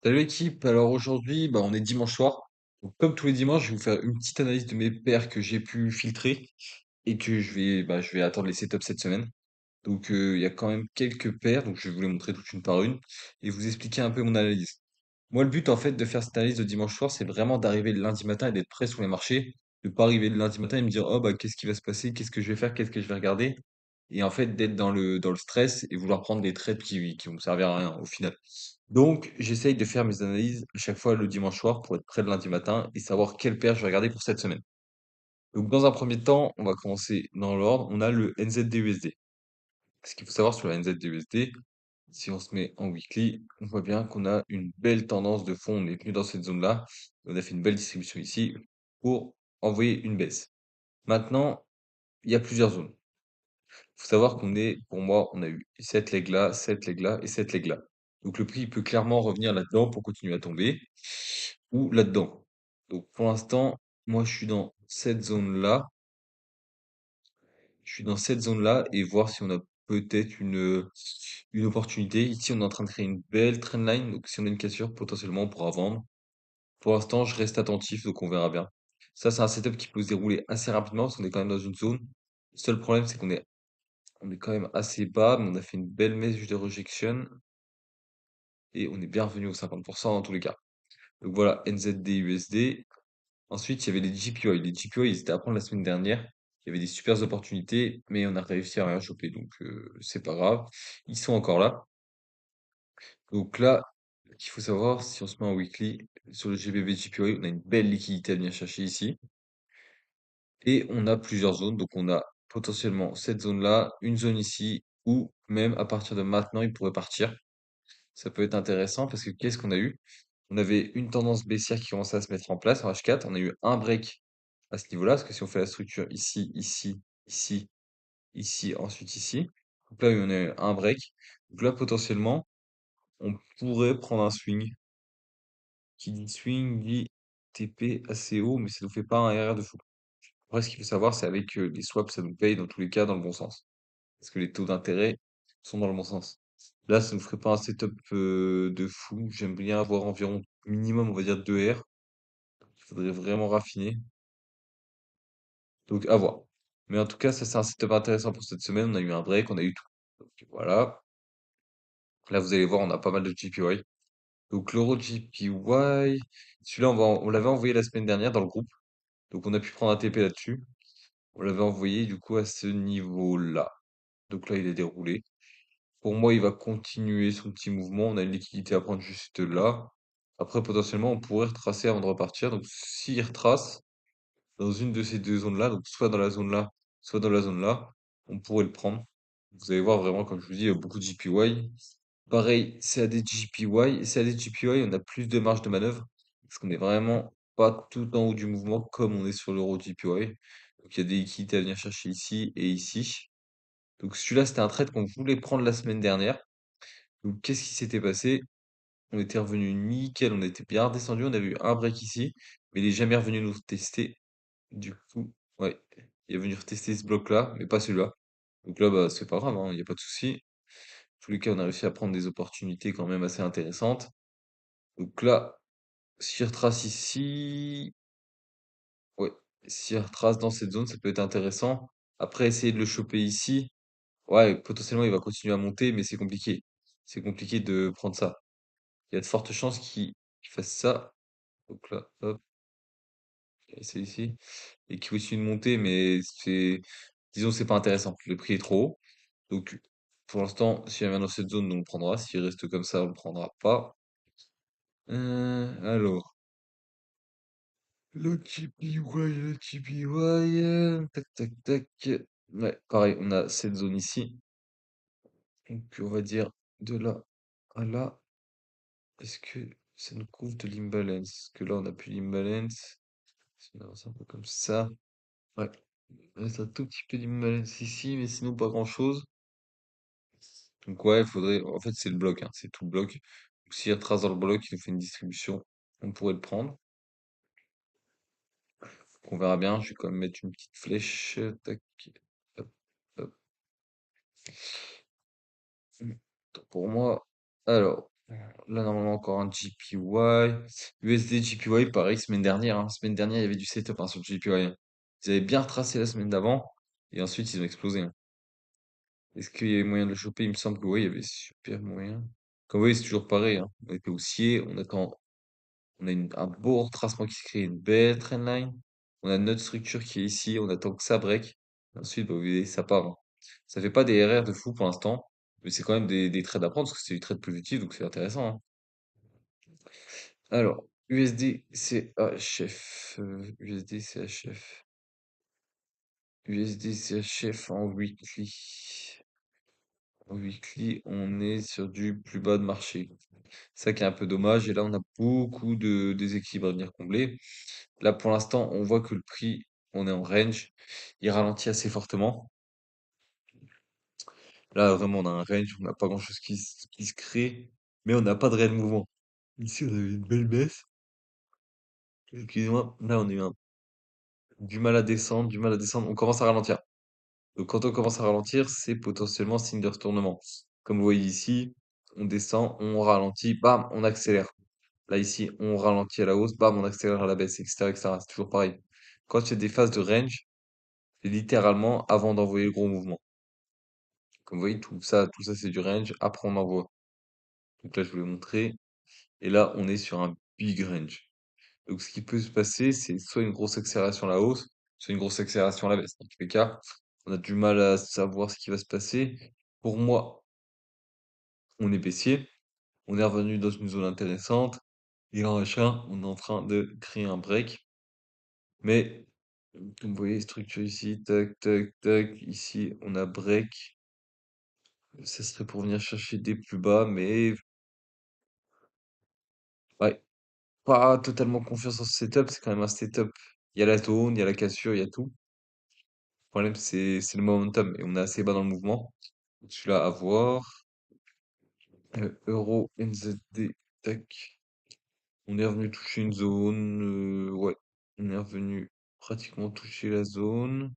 Salut l'équipe, alors aujourd'hui, on est dimanche soir. Donc, comme tous les dimanches, je vais vous faire une petite analyse de mes paires que j'ai pu filtrer et que je vais attendre les setups cette semaine. Donc il y a quand même quelques paires, donc je vais vous les montrer toutes une par une et vous expliquer un peu mon analyse. Moi, le but en fait de faire cette analyse de dimanche soir, c'est vraiment d'arriver le lundi matin et d'être prêt sur les marchés, de pas arriver le lundi matin et me dire oh bah qu'est-ce qui va se passer, qu'est-ce que je vais faire, qu'est-ce que je vais regarder, et en fait d'être dans le stress et vouloir prendre des trades qui vont me servir à rien au final. Donc j'essaye de faire mes analyses à chaque fois le dimanche soir pour être prêt le lundi matin et savoir quelle paire je vais regarder pour cette semaine. Donc dans un premier temps, on va commencer dans l'ordre. On a le NZD-USD. Ce qu'il faut savoir sur la NZD-USD, si on se met en weekly, on voit bien qu'on a une belle tendance de fond. On est venu dans cette zone-là. On a fait une belle distribution ici pour envoyer une baisse. Maintenant, il y a plusieurs zones. Il faut savoir pour moi, on a eu cette leg-là, cette leg-là et cette leg-là. Donc le prix il peut clairement revenir là-dedans pour continuer à tomber ou là-dedans. Donc pour l'instant, moi je suis dans cette zone-là. Je suis dans cette zone-là et voir si on a peut-être une opportunité. Ici, on est en train de créer une belle trendline. Donc si on a une cassure, potentiellement on pourra vendre. Pour l'instant, je reste attentif, donc on verra bien. Ça, c'est un setup qui peut se dérouler assez rapidement parce qu'on est quand même dans une zone. Le seul problème, c'est qu'on est quand même assez bas, mais on a fait une belle mèche de rejection et on est bien revenu aux 50% dans tous les cas. Donc voilà, NZD, USD. Ensuite, il y avait les JPY. Les JPY, ils étaient à prendre la semaine dernière. Il y avait des super opportunités, mais on a réussi à rien choper, donc c'est pas grave. Ils sont encore là. Donc là, ce qu'il faut savoir, si on se met en weekly, sur le GBP JPY, on a une belle liquidité à venir chercher ici. Et on a plusieurs zones. Donc on a potentiellement cette zone-là, une zone ici, ou même à partir de maintenant, il pourrait partir. Ça peut être intéressant parce que qu'est-ce qu'on a eu? On avait une tendance baissière qui commençait à se mettre en place en H4. On a eu un break à ce niveau-là, parce que si on fait la structure ici, ici, ici, ici, ensuite ici, donc là, on a eu un break. Donc là, potentiellement, on pourrait prendre un swing. Qui dit swing dit TP assez haut, mais ça nous fait pas un RR de fou. Après, ce qu'il faut savoir, c'est avec les swaps, ça nous paye dans tous les cas dans le bon sens. Parce que les taux d'intérêt sont dans le bon sens. Là, ça ne ferait pas un setup de fou. J'aime bien avoir environ minimum, on va dire, 2 R. Il faudrait vraiment raffiner. Donc, à voir. Mais en tout cas, ça, c'est un setup intéressant pour cette semaine. On a eu un break, on a eu tout. Donc, voilà. Là, vous allez voir, on a pas mal de GPY. Donc, l'euro GPY, celui-là, on l'avait envoyé la semaine dernière dans le groupe. Donc, on a pu prendre un TP là-dessus. On l'avait envoyé, du coup, à ce niveau-là. Donc là, il est déroulé. Pour moi, il va continuer son petit mouvement. On a une liquidité à prendre juste là. Après, potentiellement, on pourrait retracer avant de repartir. Donc, s'il retrace dans une de ces deux zones-là, donc soit dans la zone là, soit dans la zone là, on pourrait le prendre. Vous allez voir vraiment, comme je vous dis, beaucoup de JPY. Pareil, c'est à des JPY. C'est à des JPY, on a plus de marge de manœuvre. Parce qu'on est vraiment pas tout en haut du mouvement comme on est sur l'euro JPY. Donc, il y a des liquidités à venir chercher ici et ici. Donc, celui-là, c'était un trade qu'on voulait prendre la semaine dernière. Donc, qu'est-ce qui s'était passé? On était revenu nickel, on était bien redescendu, on avait eu un break ici, mais il est jamais revenu nous tester. Du coup, ouais, il est venu retester ce bloc-là, mais pas celui-là. Donc là, bah, c'est pas grave, il n'y a pas de souci. En tous les cas, on a réussi à prendre des opportunités quand même assez intéressantes. Donc là, s'il retrace ici, ouais, s'il retrace dans cette zone, ça peut être intéressant. Après, essayer de le choper ici, ouais, potentiellement, il va continuer à monter, mais c'est compliqué. C'est compliqué de prendre ça. Il y a de fortes chances qu'il fasse ça. Donc là, hop, c'est ici. Et qu'il continue de monter, mais disons, c'est pas intéressant. Le prix est trop haut. Donc, pour l'instant, s'il revient dans cette zone, on le prendra. S'il reste comme ça, on le prendra pas. Alors, le TPY, le TPY, tac, tac, tac. Ouais, pareil, on a cette zone ici. Donc, on va dire de là à là. Est-ce que ça nous couvre de l'imbalance? Parce que là, on n'a plus l'imbalance. Si on avance un peu comme ça. Ouais. Il reste un tout petit peu d'imbalance ici, mais sinon pas grand-chose. Donc ouais, il faudrait. En fait, c'est le bloc, hein, c'est tout le bloc. Donc, s'il retrace dans le bloc, il nous fait une distribution, on pourrait le prendre. Donc, on verra bien. Je vais quand même mettre une petite flèche. Tac. Hop, hop. Pour moi. Alors. Là, normalement, encore un JPY. USD JPY, pareil, semaine dernière, hein. Semaine dernière, il y avait du setup, hein, sur le JPY. Ils avaient bien retracé la semaine d'avant. Et ensuite, ils ont explosé, hein. Est-ce qu'il y avait moyen de le choper? Il me semble que oui, il y avait super moyen. Comme vous voyez, c'est toujours pareil, hein. On était haussier, on attend, on a un beau retracement qui se crée, une belle trendline. On a notre structure qui est ici, on attend que ça break. Ensuite, bah, vous voyez, ça part, hein. Ça fait pas des RR de fou pour l'instant, mais c'est quand même des trades à prendre parce que c'est du trade positif, donc c'est intéressant, hein. Alors, USD CHF, USD CHF, USD CHF en weekly. En weekly, on est sur du plus bas de marché. Ça qui est un peu dommage. Et là, on a beaucoup de déséquilibres à venir combler. Là, pour l'instant, on voit que le prix, on est en range. Il ralentit assez fortement. Là, vraiment, on a un range. On n'a pas grand-chose qui se crée. Mais on n'a pas de réel mouvement. Ici, on a eu une belle baisse. Excusez-moi. Là, on a eu du mal à descendre, du mal à descendre. On commence à ralentir. Donc, quand on commence à ralentir, c'est potentiellement signe de retournement. Comme vous voyez ici, on descend, on ralentit, bam, on accélère. Là, ici, on ralentit à la hausse, bam, on accélère à la baisse, etc., etc. C'est toujours pareil. Quand il y a des phases de range, c'est littéralement avant d'envoyer le gros mouvement. Comme vous voyez, tout ça, c'est du range. Après, on envoie. Donc là, je vous l'ai montré. Et là, on est sur un big range. Donc, ce qui peut se passer, c'est soit une grosse accélération à la hausse, soit une grosse accélération à la baisse. Dans tous les cas, on a du mal à savoir ce qui va se passer. Pour moi, on est baissier. On est revenu dans une zone intéressante. Et en achat, on est en train de créer un break. Mais, comme vous voyez, structure ici, tac, tac, tac. Ici, on a break. Ça serait pour venir chercher des plus bas, mais ouais, pas totalement confiance en ce setup. C'est quand même un setup. Il y a la zone, il y a la cassure, il y a tout. Le problème, c'est le momentum. Et on est assez bas dans le mouvement. Donc, celui-là à voir. Euro, NZD, tac. On est revenu toucher une zone. Ouais, on est revenu pratiquement toucher la zone.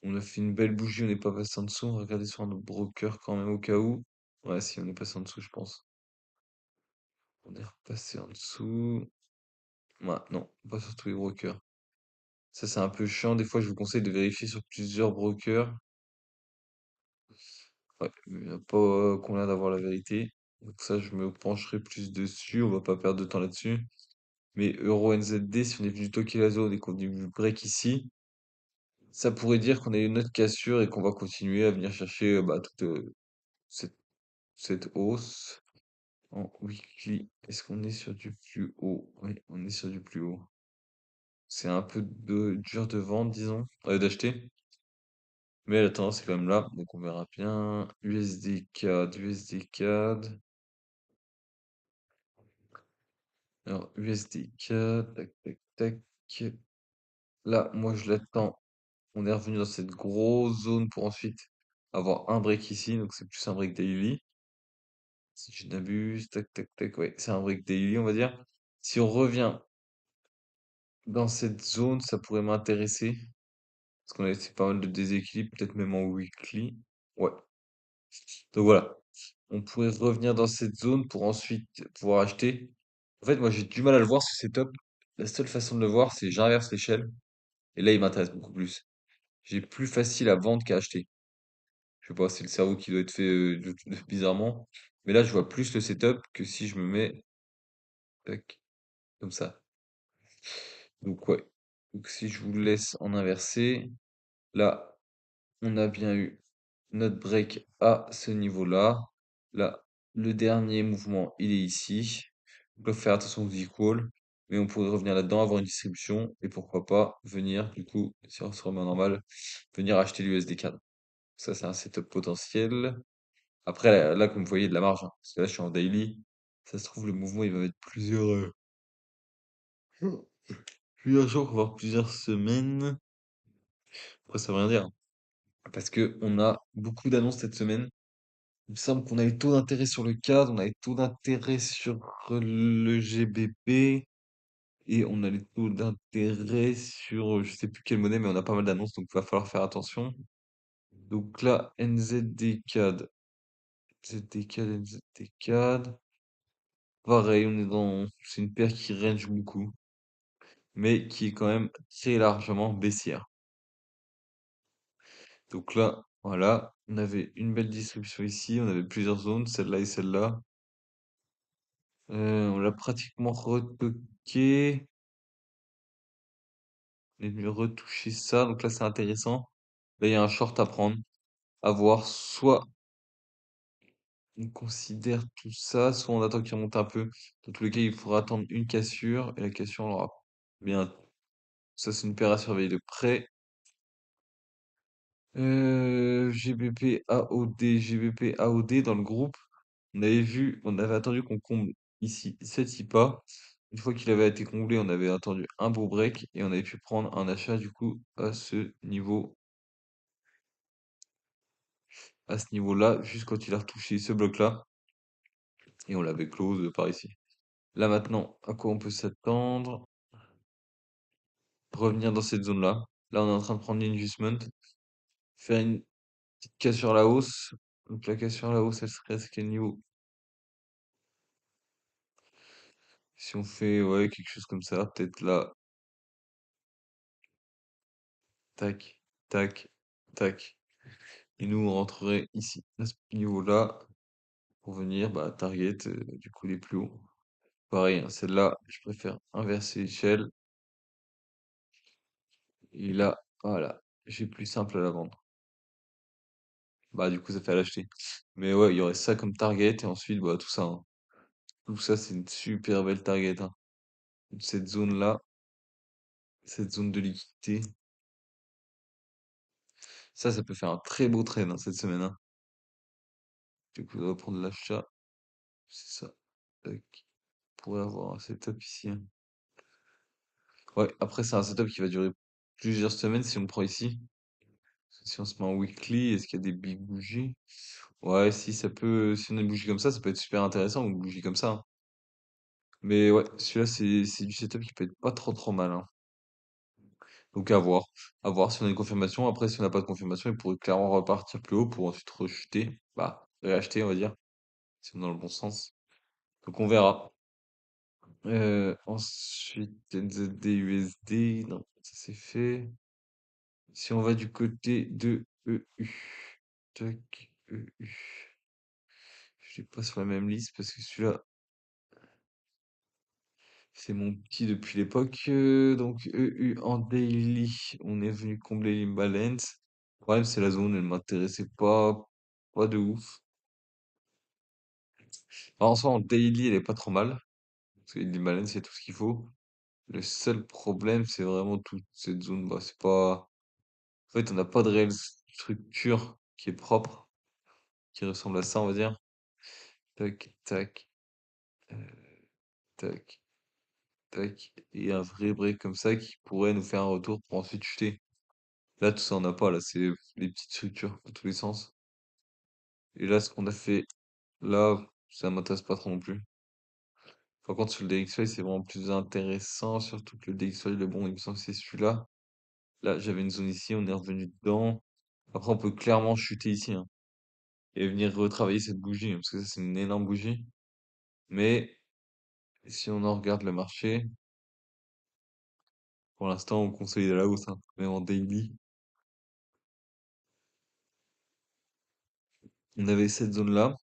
On a fait une belle bougie, on n'est pas passé en dessous. On va regarder sur notre broker quand même au cas où. Ouais, si, on est passé en dessous, je pense. On est repassé en dessous. Ouais, non, pas sur tous les brokers. Ça, c'est un peu chiant. Des fois, je vous conseille de vérifier sur plusieurs brokers. Ouais, il n'y a pas combien d'avoir la vérité. Donc ça, je me pencherai plus dessus. On va pas perdre de temps là-dessus. Mais Euro NZD, si on est venu toquer la zone et qu'on est venu break ici, ça pourrait dire qu'on a eu une autre cassure et qu'on va continuer à venir chercher bah, toute cette, cette hausse. En weekly, est-ce qu'on est sur du plus haut? Oui, on est sur du plus haut. C'est un peu dur de vendre, disons, d'acheter. Mais la tendance est quand même là, donc on verra bien. USD CAD, USD CAD. Alors, USD CAD, tac, tac, tac. Là, moi, je l'attends. On est revenu dans cette grosse zone pour ensuite avoir un break ici, donc c'est plus un break daily. Si je n'abuse, tac, tac, tac, ouais, c'est un break daily, on va dire. Si on revient dans cette zone, ça pourrait m'intéresser. Parce qu'on a laissé pas mal de déséquilibre, peut-être même en weekly. Ouais. Donc voilà. On pourrait revenir dans cette zone pour ensuite pouvoir acheter. En fait, moi, j'ai du mal à le voir, ce setup. La seule façon de le voir, c'est j'inverse l'échelle. Et là, il m'intéresse beaucoup plus. J'ai plus facile à vendre qu'à acheter. Je sais pas, c'est le cerveau qui doit être fait bizarrement. Mais là, je vois plus le setup que si je me mets tac, comme ça. Donc ouais. Donc si je vous le laisse en inversé, là, on a bien eu notre break à ce niveau-là. Là, le dernier mouvement, il est ici. On peut faire attention aux equals, mais on pourrait revenir là-dedans, avoir une distribution, et pourquoi pas venir, du coup, si on se remet en normal, venir acheter l'USD CAD. Ça, c'est un setup potentiel. Après, là, comme vous voyez, de la marge, hein, parce que là, je suis en daily. Ça se trouve, le mouvement, il va mettre plusieurs jours, voire plusieurs semaines. Après, ça veut rien dire, hein, parce que on a beaucoup d'annonces cette semaine. Il me semble qu'on a les taux d'intérêt sur le CAD, on a les taux d'intérêt sur le GBP et on a les taux d'intérêt sur je sais plus quelle monnaie, mais on a pas mal d'annonces, donc il va falloir faire attention. Donc là, NZD CAD, ZD4, NZD4. Pareil, on est dans. C'est une paire qui range beaucoup, mais qui est quand même très largement baissière. Donc là, voilà, on avait une belle distribution ici, on avait plusieurs zones, celle-là et celle-là. On l'a pratiquement retoqué. On est venu retoucher ça, donc là c'est intéressant. Là, il y a un short à prendre, à voir. Soit on considère tout ça, soit on attend qu'il remonte un peu. Dans tous les cas, il faudra attendre une cassure, et la cassure, on l'aura bien. Ça, c'est une paire à surveiller de près. GBP AOD, GBP AOD dans le groupe. On avait attendu qu'on comble ici cet IPA. Une fois qu'il avait été comblé, on avait attendu un beau break et on avait pu prendre un achat du coup à ce niveau-là, juste quand il a retouché ce bloc-là et on l'avait close par ici. Là maintenant, à quoi on peut s'attendre? Revenir dans cette zone-là. Là, on est en train de prendre l'investment, faire une petite casse sur la hausse. Donc la casse sur la hausse, elle serait à quel niveau? Si on fait ouais, quelque chose comme ça, peut-être là, tac, tac, tac. Et nous, on rentrerait ici, à ce niveau-là, pour venir bah, target du coup les plus hauts. Pareil, hein, celle-là, je préfère inverser l'échelle. Et là, voilà, j'ai plus simple à la vendre. Bah du coup, ça fait à l'acheter. Mais ouais, il y aurait ça comme target et ensuite, bah tout ça, hein. Tout ça, c'est une super belle target, hein. Cette zone-là, cette zone de liquidité. Ça peut faire un très beau trade hein, cette semaine, hein. Du coup, on va prendre l'achat. C'est ça. Tac. On pourrait avoir un setup ici, hein. Ouais, après, c'est un setup qui va durer plusieurs semaines si on le prend ici. Si on se met en weekly, est-ce qu'il y a des big bougies? Ouais, si ça peut, si on a une bougie comme ça peut être super intéressant, ou une bougie comme ça, hein. Mais ouais, celui-là, c'est du setup qui peut être pas trop mal, hein. Donc à voir. À voir si on a une confirmation. Après, si on n'a pas de confirmation, il pourrait clairement repartir plus haut pour ensuite rechuter. Bah, réacheter, on va dire, si on est dans le bon sens. Donc on verra. Ensuite, NZD, USD, non, ça c'est fait. Si on va du côté de EU, tac, EU. Je l'ai pas sur la même liste parce que celui-là, c'est mon petit depuis l'époque. Donc EU en daily, on est venu combler l'imbalance. Le problème, c'est la zone, elle m'intéressait pas de ouf. Alors, en soi, en daily, elle est pas trop mal. Parce que l'imbalance, c'est tout ce qu'il faut. Le seul problème, c'est vraiment toute cette zone. Bah, c'est pas. En fait, on n'a pas de réelle structure qui est propre, qui ressemble à ça, on va dire. Tac, tac, tac, tac. Et un vrai break comme ça qui pourrait nous faire un retour pour ensuite chuter. Là, tout ça, on n'a pas. Là, c'est les petites structures dans tous les sens. Et là, ce qu'on a fait là, ça m'intéresse pas trop non plus. Par contre, sur le DXY, c'est vraiment plus intéressant. Surtout que le DXY, le bon, il me semble que c'est celui-là. Là, j'avais une zone ici, on est revenu dedans. Après, on peut clairement chuter ici, hein, et venir retravailler cette bougie, hein, parce que ça, c'est une énorme bougie. Mais si on en regarde le marché, pour l'instant, on consolide à la hausse, hein, même en daily. On avait cette zone-là,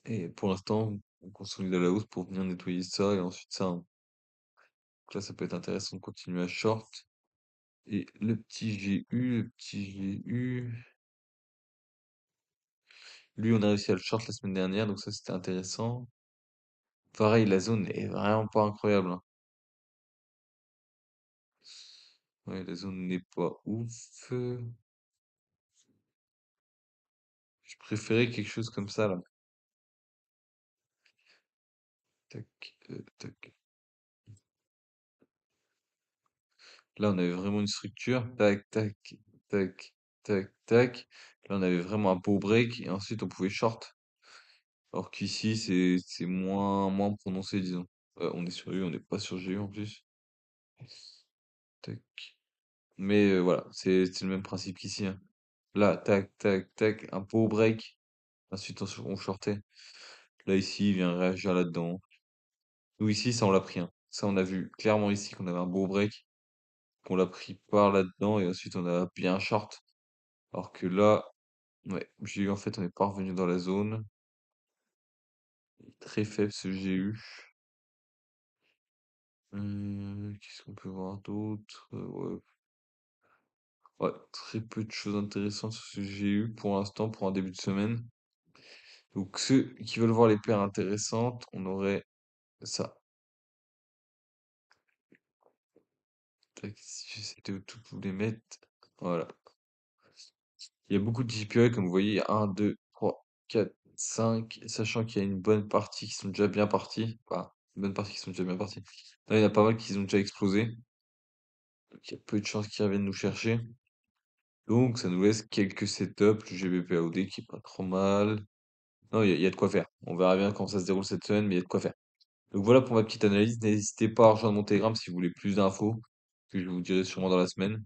et pour l'instant, on consolide à la hausse pour venir nettoyer ça, et ensuite ça, hein. Donc là, ça peut être intéressant de continuer à short. Et le petit GU, lui, on a réussi à le short la semaine dernière, donc ça, c'était intéressant. Pareil, la zone est vraiment pas incroyable, hein. Ouais, la zone n'est pas ouf. Je préférais quelque chose comme ça, là. Tac, tac. Là, on avait vraiment une structure. Tac, tac, tac, tac, tac. Là, on avait vraiment un beau break et ensuite on pouvait short. Alors qu'ici, c'est moins prononcé, disons. On est sur U, on n'est pas sur GU en plus. Tac. Mais voilà, c'est le même principe qu'ici, hein. Là, tac, tac, tac, un beau break. Ensuite, on shortait. Là, ici, il vient réagir là-dedans. Nous, ici, ça, on l'a pris, hein. Ça, on a vu clairement ici qu'on avait un beau break, qu'on l'a pris par là-dedans, et ensuite, on a bien short. Alors que là, ouais, j'ai eu, en fait, on n'est pas revenu dans la zone. Très faible ce GU. Qu'est-ce qu'on peut voir d'autre? Ouais. Ouais, très peu de choses intéressantes sur ce GU pour l'instant, pour un début de semaine. Donc ceux qui veulent voir les paires intéressantes, on aurait ça. Tac, si j'essaie de tout vous les mettre. Voilà. Il y a beaucoup de JPI, comme vous voyez, il y a 1, 2, 3, 4, 5, sachant qu'il y a une bonne partie qui sont déjà bien partis. Enfin, une bonne partie qui sont déjà bien partis. Là, il y en a pas mal qui ont déjà explosé. Donc il y a peu de chances qu'ils reviennent nous chercher. Donc ça nous laisse quelques setups. Le GBP AOD qui est pas trop mal. Non, il y a de quoi faire. On verra bien comment ça se déroule cette semaine, mais il y a de quoi faire. Donc voilà pour ma petite analyse. N'hésitez pas à rejoindre mon Telegram si vous voulez plus d'infos, que je vous dirai sûrement dans la semaine.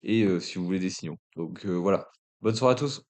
Et si vous voulez des signaux. Donc voilà. Bonne soirée à tous.